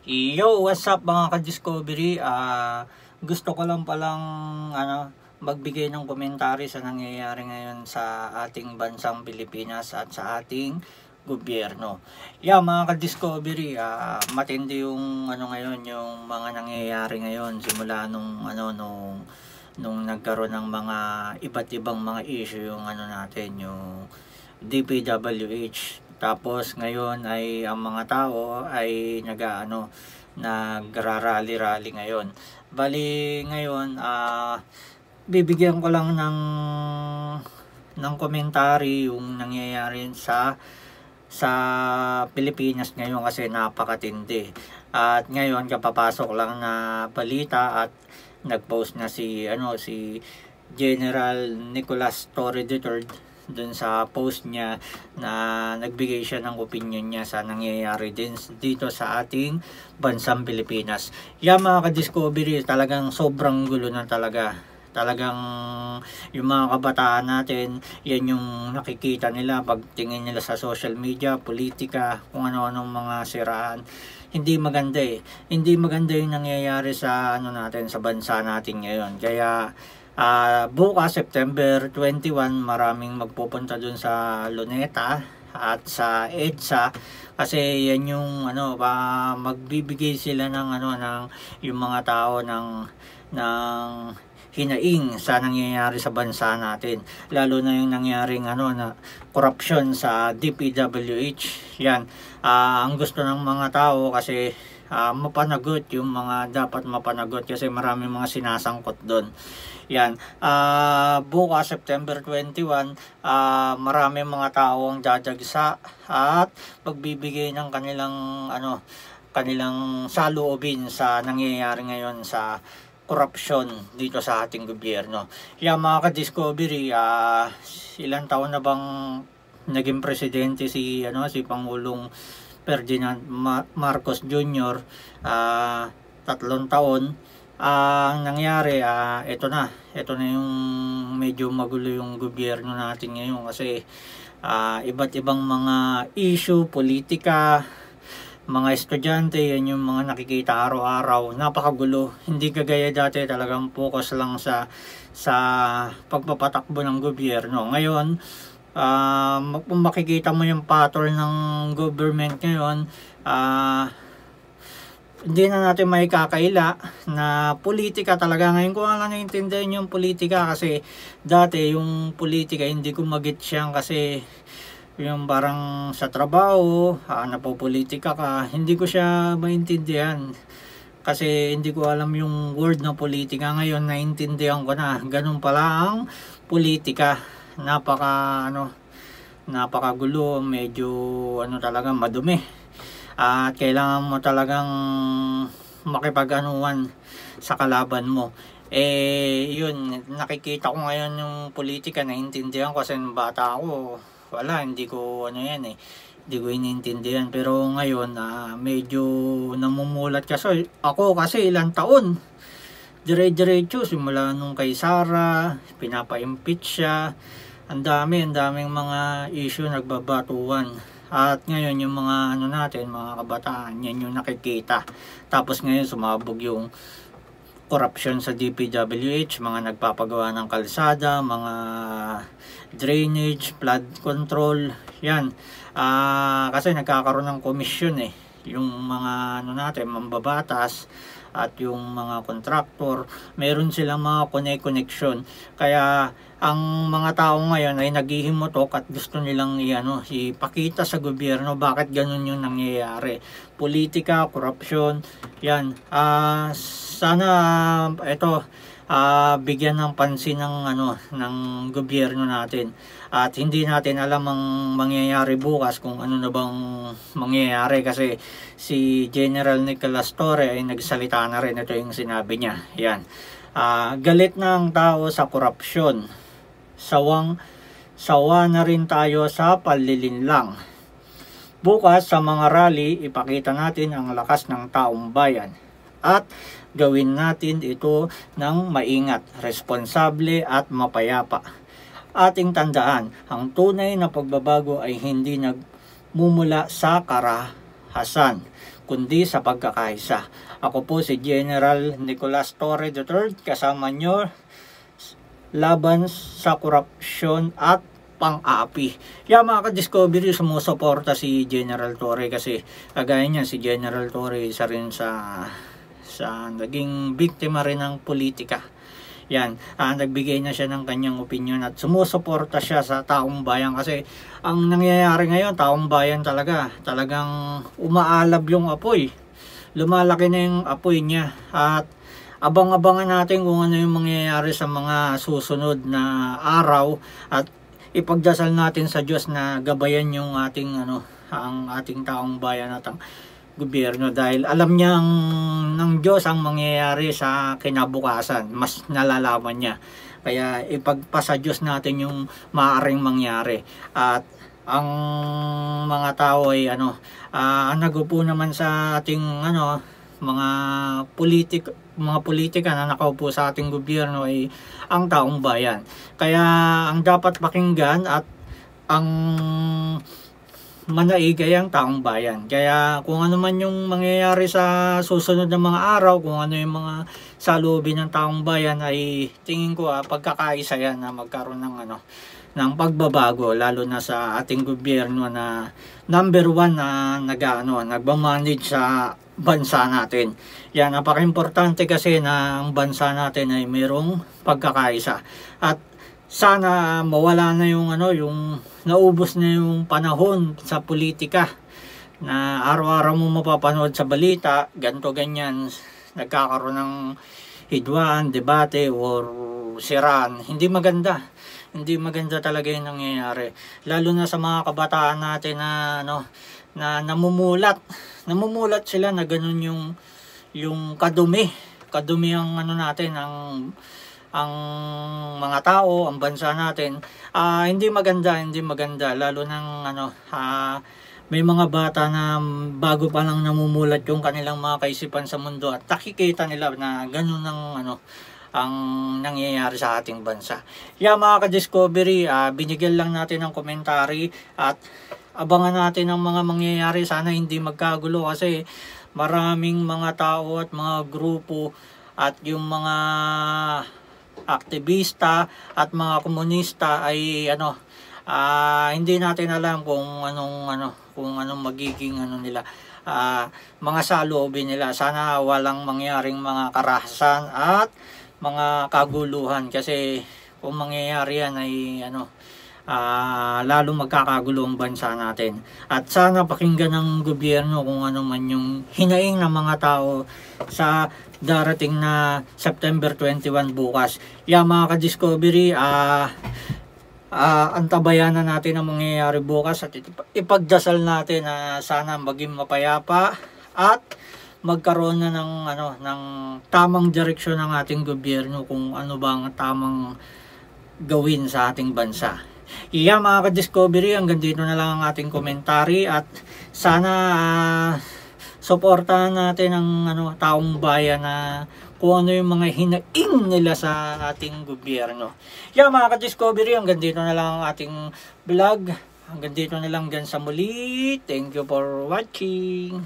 Yo, what's up mga ka-discovery? Gusto ko lang palang magbigay ng komentary sa nangyayari ngayon sa ating bansang Pilipinas at sa ating gobyerno. Yeah, mga ka-discovery, matindi yung ngayon, yung mga nangyayari ngayon simula nung nagkaroon ng mga iba't ibang mga issue yung natin, yung DPWH. Tapos ngayon ay ang mga tao ay nagrarally-rally ngayon. Bali ngayon bibigyan ko lang ng komentary yung nangyayari sa Pilipinas ngayon kasi napakatindi. At ngayon kapapasok lang na balita at nagpost na si General Nicolas Torre III dun sa post niya na nagbigay siya ng opinion niya sa nangyayari din dito sa ating bansang Pilipinas. Yan mga ka-discovery, talagang sobrang gulo na talaga. Talagang yung mga kabataan natin, yan yung nakikita nila pagtingin nila sa social media, politika, kung ano-anong mga siraan. Hindi maganda Hindi maganda yung nangyayari sa natin, sa bansa natin ngayon. Kaya bukas September 21 maraming magpupunta dun sa Luneta at sa EDSA kasi yan yung magbibigay sila ng yung mga tao ng hinaing sa nangyayari sa bansa natin, lalo na yung nangyaring na korupsyon sa DPWH. Yan ang gusto ng mga tao kasi mapanagot yung mga dapat mapanagot kasi maraming mga sinasangkot doon. Yan, bukas September 21 maraming mga tao ang dadagsa at magbibigay ng kanilang saloobin sa nangyayari ngayon sa korupsyon dito sa ating gobyerno. Yan mga ka-discovery, ilang taon na bang naging presidente si Pangulong Ferdinand Marcos Jr. 3 taon. Ang nangyari, ito na yung medyo magulo yung gobyerno natin ngayon kasi iba't ibang mga issue, politika, mga estudyante, yan yung mga nakikita araw-araw. Napakagulo, hindi kagaya dati, talagang focus lang sa pagpapatakbo ng gobyerno. Ngayon kung makikita mo yung pattern ng government ngayon, hindi na natin may kakaila na politika talaga. Ngayon ko lang naiintindihan yung politika kasi dati yung politika hindi ko mag-get kasi yung parang sa trabaho napopolitika ka, hindi ko siya maintindihan kasi hindi ko alam yung word na politika. Ngayon naintindihan ko na ganun pala ang politika. Napakagulo, medyo talaga madumi. At kailangan mo talagang makipag-anuan sa kalaban mo. Yun, nakikita ko ngayon yung politika, naiintindihan ko kasi nung bata ako, hindi ko hindi ko iniintindihan. Pero ngayon, medyo namumulat kasi ako kasi ilang taon. Dire-diretso, simula nung kay Sara, pinapa-impeach siya. Ang daming mga issue nagbabatuan. At ngayon yung mga mga kabataan, yan yung nakikita. Tapos ngayon sumabog yung corruption sa DPWH, mga nagpapagawa ng kalsada, mga drainage, flood control, yan. Kasi nagkakaroon ng komisyon yung mga mambabatas at yung mga kontraktor, meron silang mga connection. Kaya ang mga tao ngayon ay naghihimutok at gusto nilang ipakita sa gobyerno bakit ganun yung nangyayari. Politika, korupsyon, yan. Sana ito bigyan ng pansin ng gobyerno natin. At hindi natin alam ang mangyayari bukas, kung ano na bang mangyayari, kasi si General Nicolas Torre ay nagsalita na rin. Ito yung sinabi niya. Yan. Galit na ang tao sa korupsyon. Sawa na rin tayo sa panlilinlang. Bukas sa mga rally, ipakita natin ang lakas ng taong bayan. At gawin natin ito ng maingat, responsable at mapayapa. Ating tandaan, ang tunay na pagbabago ay hindi nagmumula sa karahasan, kundi sa pagkakaisa. Ako po si General Nicolas Torre III, kasama nyo laban sa korupsyon at pang-aapi. Mga ka-Discovery, sumusuporta si General Torre kasi kagaya niya, si General Torre isa rin sa naging biktima rin ng politika. Nagbigay na siya ng kanyang opinion at sumusuporta siya sa taong bayan kasi ang nangyayari ngayon, taong bayan talagang umaalab yung apoy. Lumalaki na yung apoy niya at abang-abangan natin kung ano yung mangyayari sa mga susunod na araw at ipagdasal natin sa Diyos na gabayan yung ating ang ating taong bayan at ang gobyerno dahil alam niya ng Diyos ang mangyayari sa kinabukasan, mas nalalaman niya. Kaya ipagpasa Diyos natin yung maaaring mangyari. At ang mga tao ay ang nagupo naman sa ating mga politika na nakaupo sa ating gobyerno ay ang taong bayan. Kaya ang dapat pakinggan at ang manaigay ang taong bayan. Kaya kung ano man yung mangyayari sa susunod na mga araw, kung ano yung mga saloobin ng taong bayan, ay tingin ko pagkakaisa yan na magkaroon ng pagbabago, lalo na sa ating gobyerno na number 1 na nagmamanage sa bansa natin. Napaka-importante kasi na ang bansa natin ay mayroong pagkakaisa. At sana mawala na yung naubos na yung panahon sa politika na araw-araw mo mapapanood sa balita, ganto ganyan, nagkakaroon ng hidwaan, debate or siraan. Hindi maganda talaga yung nangyayari, lalo na sa mga kabataan natin na namumulat sila na ganun yung kadumi ang natin, ang mga tao, ang bansa natin. Hindi maganda lalo nang may mga bata na bago pa lang namumulat yung kanilang mga kaisipan sa mundo at nakikita nila na ganun ang nangyayari sa ating bansa. Mga ka-Discovery, binigyan lang natin ng komentary at abangan natin ang mga mangyayari. Sana hindi magkagulo kasi maraming mga tao at mga grupo at yung mga aktivista at mga komunista ay hindi natin alam kung anong magiging nila, mga saloobin nila. Sana walang mangyaring mga karahasan at mga kaguluhan kasi kung mangyayari yan ay lalo magkakagulo ang bansa natin. At sana pakinggan ng gobyerno kung ano man yung hinaing ng mga tao sa darating na September 21 bukas. Mga ka-Discovery, antabayan na natin ang mangyayari bukas at ipagdasal natin na sana maging mapayapa at magkaroon na ng tamang direksyon ng ating gobyerno kung ano ba ang tamang gawin sa ating bansa. Mga ka-Discovery, hanggang dito na lang ang ating komentary at sana suportahan natin ang taong bayan na kung ano yung mga hinaing nila sa ating gobyerno. Mga ka-Discovery, hanggang dito na lang ang ating vlog. Hanggang dito na lang sa muli. Thank you for watching.